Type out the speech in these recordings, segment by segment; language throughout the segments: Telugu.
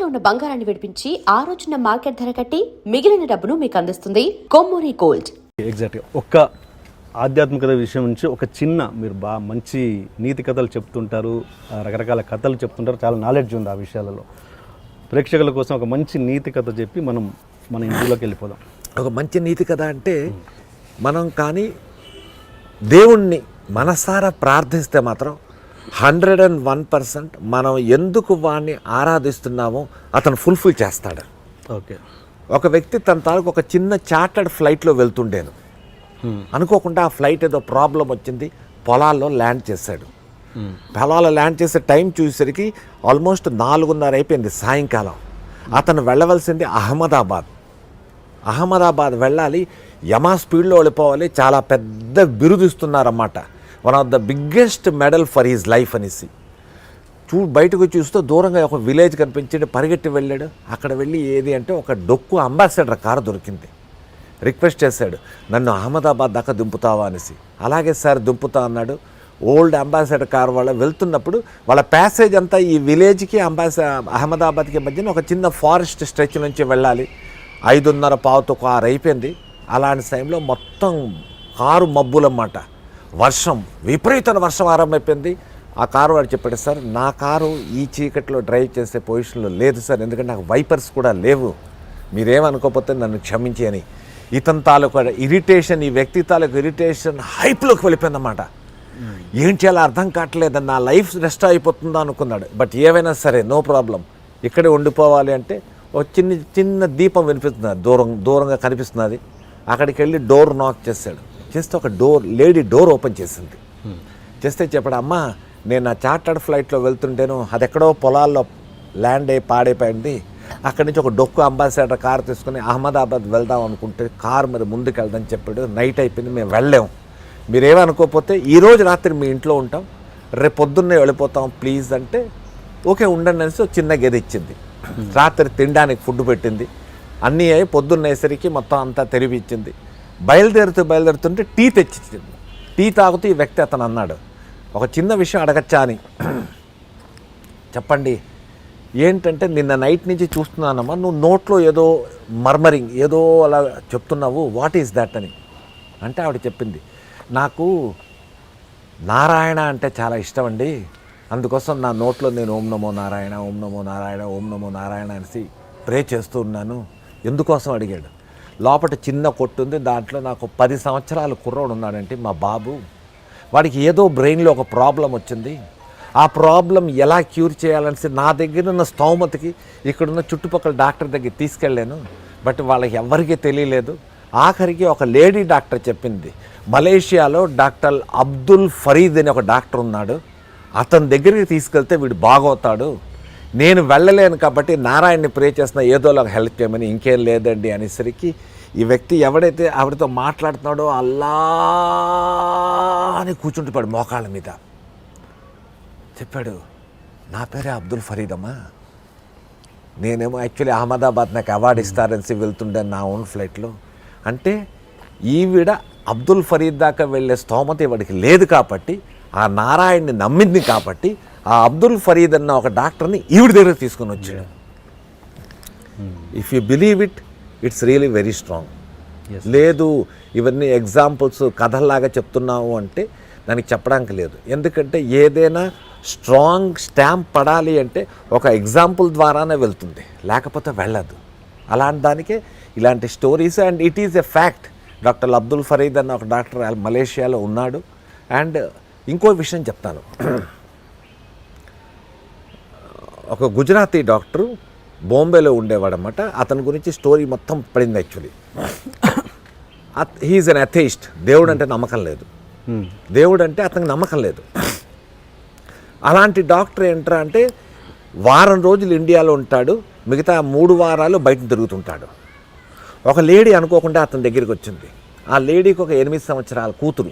ఉన్న బంగారాన్ని విడిపించి ఆ రోజున మార్కెట్ ధర కట్టి మిగిలిన డబ్బును మీకు అందిస్తుంది కొమ్మూరి గోల్డ్. ఎగ్జాక్ట్గా ఒక్క ఆధ్యాత్మికత విషయం నుంచి ఒక చిన్న మీరు మంచి నీతి కథలు చెప్తుంటారు, రకరకాల కథలు చెప్తుంటారు, చాలా నాలెడ్జ్ ఉంది ఆ విషయాలలో. ప్రేక్షకుల కోసం ఒక మంచి నీతి కథ చెప్పి మన ఇంటిలోకి వెళ్ళిపోదాం. ఒక మంచి నీతి కథ అంటే మనం కానీ దేవుణ్ణి మనసారా ప్రార్థిస్తే మాత్రం 101% మనం ఎందుకు వాడిని ఆరాధిస్తున్నామో అతను ఫుల్ఫిల్ చేస్తాడు. ఓకే, ఒక వ్యక్తి తన తాలూకు ఒక చిన్న చార్టర్డ్ ఫ్లైట్లో వెళ్తుండేను. అనుకోకుండా ఆ ఫ్లైట్ ఏదో ప్రాబ్లం వచ్చింది, పొలాల్లో ల్యాండ్ చేశాడు. పొలాల్లో ల్యాండ్ చేసే టైం చూసేసరికి ఆల్మోస్ట్ 4:30 అయిపోయింది సాయంకాలం. అతను వెళ్ళవలసింది అహ్మదాబాద్ వెళ్ళాలి. యమా స్పీడ్లో వెళ్ళిపోవాలి. చాలా పెద్ద బిరుదు ఇస్తున్నారన్నమాట, one of the biggest medal for his life అనేసి. బయటకు చూస్తూ దూరంగా ఒక విలేజ్ కనిపించింది, పరిగెట్టి వెళ్ళాడు. అక్కడ వెళ్ళి ఏది అంటే ఒక డొక్కు అంబాసిడర్ కారు దొరికింది. రిక్వెస్ట్ చేశాడు, నన్ను అహ్మదాబాద్ దాకా దింపుతావా అనేసి. అలాగే సార్ దింపుతా అన్నాడు. ఓల్డ్ అంబాసిడర్ కార్ వాళ్ళు వెళ్తున్నప్పుడు వాళ్ళ ప్యాసేజ్ అంతా ఈ విలేజ్కి అహ్మదాబాద్కి మధ్యన ఒక చిన్న ఫారెస్ట్ స్ట్రెచ్ నుంచి వెళ్ళాలి. 5:30 కారు అయిపోయింది. అలాంటి టైంలో మొత్తం కారు మబ్బులన్నమాట, వర్షం, విపరీతమైన వర్షం ఆరంభమైపోయింది. ఆ కారు వాడు చెప్పాడు, సార్ నా కారు ఈ చీకట్లో డ్రైవ్ చేసే పొజిషన్లో లేదు సార్, ఎందుకంటే నాకు వైపర్స్ కూడా లేవు, మీరేమనుకోకపోతే నన్ను క్షమించి అని. ఇతని తాలూకు ఇరిటేషన్, ఈ వ్యక్తి తాలూకు ఇరిటేషన్ హైప్లోకి వెళ్ళిపోయిందన్నమాట. ఏం చేయాలో అర్థం కావట్లేదు, నా లైఫ్ రెస్ట్ అయిపోతుందో అనుకున్నాడు. బట్ ఏవైనా సరే నో ప్రాబ్లం, ఇక్కడే ఉండిపోవాలి అంటే ఒక చిన్న దీపం వినిపిస్తున్నది, దూరంగా కనిపిస్తున్నది. అక్కడికి వెళ్ళి డోర్ నాక్ చేశాడు. చేస్తే ఒక లేడీ డోర్ ఓపెన్ చేసింది. చేస్తే చెప్పాడు, అమ్మా నేను నా చార్టర్డ్ ఫ్లైట్లో వెళ్తుంటేను అది ఎక్కడో పొలాల్లో ల్యాండ్ అయ్యి పాడైపోయింది. అక్కడి నుంచి ఒక డొక్కు అంబాసిడర్ కారు తీసుకుని అహ్మదాబాద్ వెళ్దాం అనుకుంటే కారు మీద ముందుకు వెళ్దామని చెప్పాడు. నైట్ అయిపోయింది, మేము వెళ్ళాము, మీరేమనుకోకపోతే ఈరోజు రాత్రి మీ ఇంట్లో ఉంటాం, రేపు పొద్దున్నే వెళ్ళిపోతాం ప్లీజ్ అంటే ఓకే ఉండండి అనేసి చిన్న గది ఇచ్చింది. రాత్రి తినడానికి ఫుడ్ పెట్టింది, అన్నీ అయి పొద్దున్నేసరికి మొత్తం అంతా తెరిపించింది. బయలుదేరుతుంటే టీ తెచ్చిచ్చింది. టీ తాగుతూ ఈ వ్యక్తి అతను అన్నాడు, ఒక చిన్న విషయం అడగచ్చా అని. చెప్పండి ఏంటంటే, నిన్న నైట్ నుంచి చూస్తున్నానమ్మా, నువ్వు నోట్లో ఏదో మర్మరింగ్ ఏదో అలా చెప్తున్నావు, వాట్ ఈజ్ దట్ అని. అంటే ఆవిడ చెప్పింది, నాకు నారాయణ అంటే చాలా ఇష్టం అండి, అందుకోసం నా నోట్లో నేను ఓం నమో నారాయణ ఓం నమో నారాయణ ఓం నమో నారాయణ అనేసి ప్రే చేస్తూ ఉన్నాను. ఎందుకోసం అడిగాడు. లోపల చిన్న కొట్టు ఉంది, దాంట్లో నాకు 10 సంవత్సరాల కుర్రోడు ఉన్నాడంటే మా బాబు, వాడికి ఏదో బ్రెయిన్లో ఒక ప్రాబ్లం వచ్చింది. ఆ ప్రాబ్లం ఎలా క్యూర్ చేయాలనేసి నా దగ్గర ఉన్న స్తోమతకి ఇక్కడున్న చుట్టుపక్కల డాక్టర్ దగ్గర తీసుకెళ్ళాను, బట్ వాళ్ళకి ఎవరికీ తెలియలేదు. ఆఖరికి ఒక లేడీ డాక్టర్ చెప్పింది, మలేషియాలో డాక్టర్ అబ్దుల్ ఫరీద్ అని ఒక డాక్టర్ ఉన్నాడు, అతని దగ్గరికి తీసుకెళ్తే వీడు బాగవుతాడు, నేను వెళ్ళలేను కాబట్టి నారాయణని ప్రే చేస్తున్నా, ఏదోలా హెల్ప్ చేయమని. ఇంకేం లేదండి అనేసరికి ఈ వ్యక్తి ఎవడైతే ఆవిడతో మాట్లాడుతున్నాడో అల్లా అని కూర్చుంటున్నాడు మోకాళ్ళ మీద. చెప్పాడు, నా పేరే అబ్దుల్ ఫరీద్ అమ్మా, నేనేమో యాక్చువల్లీ అహ్మదాబాద్ నాకు అవార్డు ఇస్తారని వెళ్తుండే నా ఓన్ ఫ్లైట్లో. అంటే ఈవిడ అబ్దుల్ ఫరీద్ దాకా వెళ్ళే స్తోమత ఇవాడికి లేదు కాబట్టి, ఆ నారాయణ్ని నమ్మింది కాబట్టి ఆ అబ్దుల్ ఫరీద్ అన్న ఒక డాక్టర్ని ఈవిడ దగ్గర తీసుకొని వచ్చాడు. If you believe it's really very strong. లేదు ఇవన్నీ ఎగ్జాంపుల్స్ కథల్లాగా చెప్తున్నావు అంటే దానికి చెప్పడానికి లేదు. ఎందుకంటే ఏదైనా స్ట్రాంగ్ స్టాంప్ పడాలి అంటే ఒక ఎగ్జాంపుల్ ద్వారానే వెళ్తుంది, లేకపోతే వెళ్ళదు. అలాంటి దానికే ఇలాంటి stories. And it is a fact. Doctor Abdul Fareed అన్న ఒక డాక్టర్ మలేషియాలో ఉన్నాడు. అండ్ ఇంకో విషయం చెప్తాను, ఒక గుజరాతీ డాక్టరు బాంబేలో ఉండేవాడనమాట. అతని గురించి స్టోరీ మొత్తం పడింది. యాక్చువల్లీ హీఈస్ అన్ అథెయిస్ట్. దేవుడు అంటే నమ్మకం లేదు, దేవుడు అంటే అతనికి నమ్మకం లేదు. అలాంటి డాక్టర్ ఏంట్రా అంటే వారం రోజులు ఇండియాలో ఉంటాడు, మిగతా 3 వారాలు బయట తిరుగుతుంటాడు. ఒక లేడీ అనుకోకుండా అతని దగ్గరికి వచ్చింది. ఆ లేడీకి ఒక 8 సంవత్సరాల కూతురు.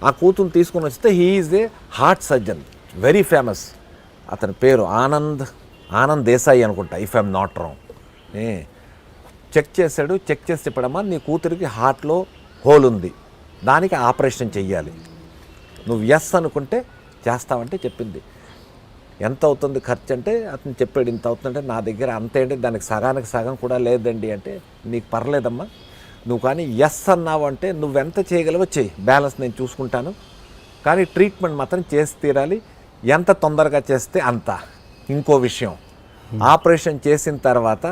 ఆ కూతురు తీసుకొని వస్తే he is a heart surgeon, very famous. అతని పేరు ఆనంద్ దేశాయి అనుకుంటా, if I'm not wrong. Check చేశాడు. చెక్ చేసి చెప్పడమ్మా, నీ కూతురికి హార్ట్లో హోల్ ఉంది, దానికి ఆపరేషన్ చెయ్యాలి, నువ్వు ఎస్ అనుకుంటే చేస్తావంటే చెప్పింది. ఎంత అవుతుంది ఖర్చు అంటే అతను చెప్పాడు ఇంత అవుతుందంటే నా దగ్గర అంత ఏంటి దానికి సగానికి సగం కూడా లేదండి అంటే నీకు పర్లేదమ్మా నువ్వు కానీ ఎస్ అన్నావు అంటే నువ్వెంత చేయగలవో చెయ్యి బ్యాలెన్స్ నేను చూసుకుంటాను కానీ ట్రీట్మెంట్ మాత్రం చేసి తీరాలి ఎంత తొందరగా చేస్తే అంత. ఇంకో విషయం ఆపరేషన్ చేసిన తర్వాత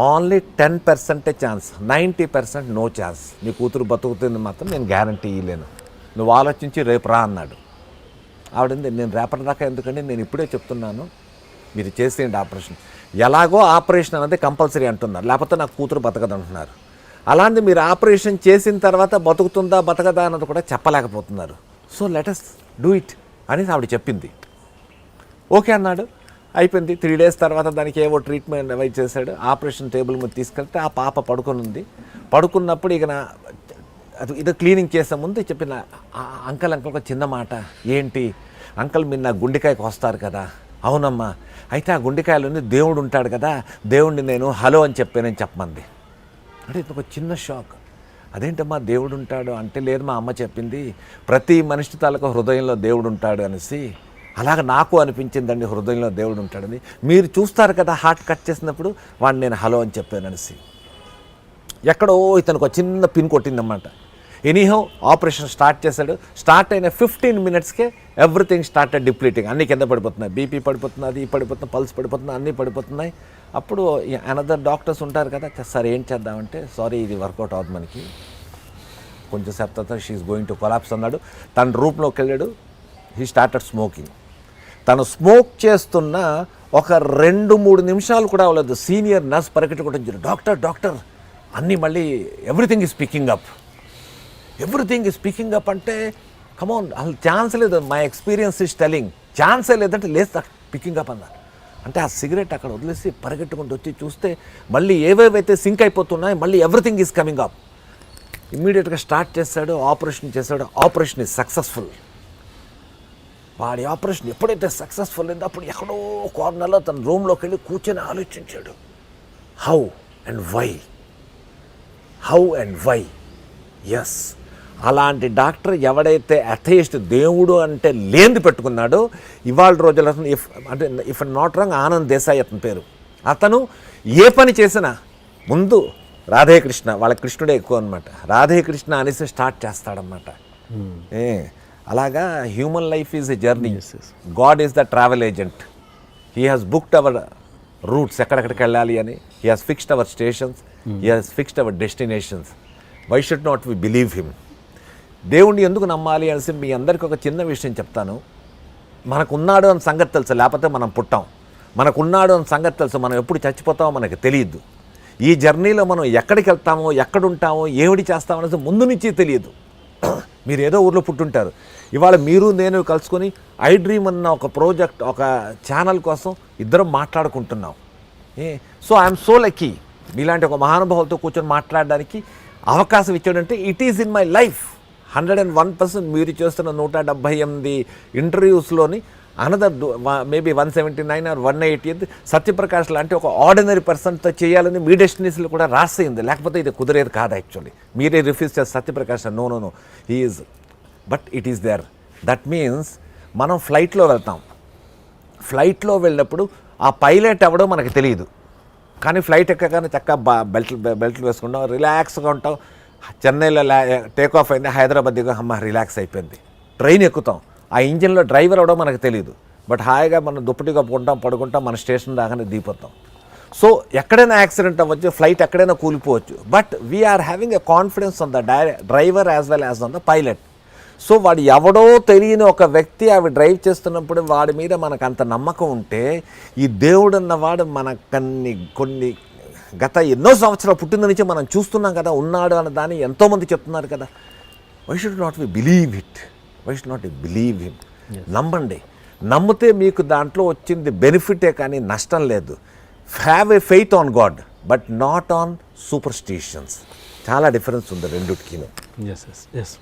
ఓన్లీ 10% ఛాన్స్ 90% నో ఛాన్స్ నీ కూతురు బతుకుతుంది మాత్రం నేను గ్యారంటీ ఇవ్వలేను నువ్వు ఆలోచించి రేపు రా అన్నాడు. ఆవిడంది నేను రేపటి దాకా ఎందుకంటే నేను ఇప్పుడే చెప్తున్నాను మీరు చేసేయండి ఆపరేషన్. ఎలాగో ఆపరేషన్ అనేది కంపల్సరీ అంటున్నారు లేకపోతే నాకు కూతురు బతకదు అంటున్నారు. అలాంటి మీరు ఆపరేషన్ చేసిన తర్వాత బతుకుతుందా బతకదా అన్నది కూడా చెప్పలేకపోతున్నారు. సో లెటస్ డూ ఇట్ అని ఆవిడ చెప్పింది. ఓకే అన్నాడు. అయిపోయింది. 3 days తర్వాత దానికి ఏవో ట్రీట్మెంట్ అవి చేశాడు. ఆపరేషన్ టేబుల్ మీద తీసుకెళ్తే ఆ పాప పడుకొని ఉంది. పడుకున్నప్పుడు ఇక అది ఇది క్లీనింగ్ చేసే ముందు చెప్పిన అంకల్ ఒక చిన్న మాట ఏంటి అంకల్ మీరు నా గుండెకాయకు వస్తారు కదా. అవునమ్మా అయితే ఆ గుండెకాయలోని దేవుడు ఉంటాడు కదా దేవుడిని నేను హలో అని చెప్పానని చెప్పమంది. అంటే ఇది ఒక చిన్న షాక్. అదేంటమ్మా దేవుడు ఉంటాడు అంటే లేదు మా అమ్మ చెప్పింది ప్రతి మనిషి తాలూకు హృదయంలో దేవుడు ఉంటాడు అనేసి. అలాగ నాకు అనిపించిందండి హృదయంలో దేవుడు ఉంటాడని. మీరు చూస్తారు కదా హార్ట్ కట్ చేసినప్పుడు వాడిని నేను హలో అని చెప్పాను అనేసి. ఎక్కడో ఇతనికి ఒక చిన్న పిన్ కొట్టిందన్నమాట. ఎనీహౌ ఆపరేషన్ స్టార్ట్ చేశాడు. స్టార్ట్ అయిన 15 minutesకే ఎవ్రీథింగ్ స్టార్టెడ్ డిప్లీటింగ్. అన్నీ కింద పడిపోతున్నాయి. బీపీ పడిపోతున్నది పడిపోతుంది పల్స్ పడిపోతుంది అన్నీ పడిపోతున్నాయి. అప్పుడు అనదర్ డాక్టర్స్ ఉంటారు కదా సార్ ఏం చేద్దామంటే సారీ ఇది వర్కౌట్ అవుతుంది మనకి కొంచెం సేపు తర్వాత షీఈస్ గోయింగ్ టు కొలాప్స్ అన్నాడు. తన రూమ్లోకి వెళ్ళాడు. He started smoking. తను స్మోక్ చేస్తున్న ఒక 2-3 నిమిషాలు కూడా అవ్వలేదు. సీనియర్ నర్స్ పరిగెట్టుకుంటూ డాక్టర్ అన్నీ మళ్ళీ ఎవ్రీథింగ్ ఈజ్ పికింగ్ అప్ అంటే కమౌన్ అసలు ఛాన్స్ లేదు. మై ఎక్స్పీరియన్స్ ఈజ్ టెలింగ్ ఛాన్సే లేదంటే లేదు పికింగ్ అప్ అన్నారు. అంటే ఆ సిగరెట్ అక్కడ వదిలేసి పరిగెట్టుకుంటూ వచ్చి చూస్తే మళ్ళీ ఏవేవైతే సింక్ అయిపోతున్నాయి మళ్ళీ ఎవ్రీథింగ్ ఈజ్ కమింగ్ అప్. ఇమ్మీడియట్గా స్టార్ట్ చేశాడు. ఆపరేషన్ చేశాడు. Operation is successful. వాడి ఆపరేషన్ ఎప్పుడైతే సక్సెస్ఫుల్ అయిందో అప్పుడు ఎక్కడో కార్నర్లో తన రూమ్లోకి వెళ్ళి కూర్చొని ఆలోచించాడు హౌ అండ్ వై. ఎస్ అలాంటి డాక్టర్ ఎవడైతే అథెయిస్ట్ దేవుడు అంటే లేనిది పెట్టుకున్నాడో ఇవాళ రోజుల్లో if not wrong Anand Desai అతని పేరు. అతను ఏ పని చేసినా ముందు రాధేకృష్ణ వాళ్ళ కృష్ణుడే ఎక్కువ అనమాట. రాధేకృష్ణ అనేసి స్టార్ట్ చేస్తాడనమాట. అలాగా human life is a journey. God is the travel agent. He has booked our routes ఎక్కడెక్కడికి వెళ్ళాలి అని. He has fixed our stations. He has fixed our destinations. Why should not we believe him. దేవుణ్ణి ఎందుకు నమ్మాలి అనేసి మీ అందరికీ ఒక చిన్న విషయం చెప్తాను. మనకున్నాడు అని సంగతి తెలుసు లేకపోతే మనం పుట్టాం. మనకున్నాడు అని సంగతి తెలుసు మనం ఎప్పుడు చచ్చిపోతామో మనకు తెలియదు. ఈ జర్నీలో మనం ఎక్కడికి వెళ్తామో ఎక్కడుంటామో ఏమిటి చేస్తామో అనేది ముందు నుంచి తెలియదు. మీరు ఏదో ఊర్లో పుట్టుంటారు. ఇవాళ మీరు నేను కలుసుకొని ఐ డ్రీమ్ అన్న ఒక ప్రాజెక్ట్ ఒక ఛానల్ కోసం ఇద్దరం మాట్లాడుకుంటున్నాం. సో ఐఎమ్ సో లక్కీ మీలాంటి ఒక మహానుభావులతో కూర్చొని మాట్లాడడానికి అవకాశం ఇచ్చాడంటే it is in my life 101%. మీరు చేస్తున్న 178 ఇంటర్వ్యూస్లోని అనదర్ మేబీ 179 or 180 సత్యప్రకాష్ లాంటి ఒక ఆర్డినరీ పర్సన్తో చేయాలని మీ డెస్టినేషన్లో కూడా రాసేయింది. లేకపోతే ఇది కుదిరేది కాదు. యాక్చువల్లీ మీరే రిఫ్యూజ్ చేస్తారు Satyaprakash no he is but it is there. That means మనం ఫ్లైట్లో వెళ్తాం. ఫ్లైట్లో వెళ్ళినప్పుడు ఆ పైలట్ ఎవడో మనకు తెలియదు. కానీ ఫ్లైట్ ఎక్కగానే చక్కగా బెల్ట్లు వేసుకుంటాం రిలాక్స్గా ఉంటాం. చెన్నైలో టేక్ ఆఫ్ అయింది హైదరాబాద్ దిగా అమ్మ రిలాక్స్ అయిపోయింది. ట్రైన్ ఎక్కుతాం. ఆ ఇంజిన్లో డ్రైవర్ అవడం మనకు తెలియదు. బట్ హాయిగా మనం దుప్పటిగా ఉంటాం పడుకుంటాం మన స్టేషన్ దాకానే దిగిపోతాం. సో ఎక్కడైనా యాక్సిడెంట్ అవ్వచ్చు ఫ్లైట్ ఎక్కడైనా కూలిపోవచ్చు. But we're having a confidence on the driver as well as on the pilot. So వాడు ఎవడో తెలియని ఒక వ్యక్తి అవి డ్రైవ్ చేస్తున్నప్పుడు వాడి మీద మనకు అంత నమ్మకం ఉంటే ఈ దేవుడు అన్నవాడు కొన్ని గత ఎన్నో సంవత్సరాలు పుట్టిన నుంచి మనం చూస్తున్నాం కదా ఉన్నాడు అన్న దాన్ని ఎంతోమంది చెప్తున్నారు కదా. Why should not we believe it. Why should not believe him. నమ్మండి. నమ్మితే మీకు దాంట్లో వచ్చింది బెనిఫిటే కానీ నష్టం లేదు. Have a faith on God but not on superstitions. చాలా డిఫరెన్స్ ఉంది రెండుటికి. ఎస్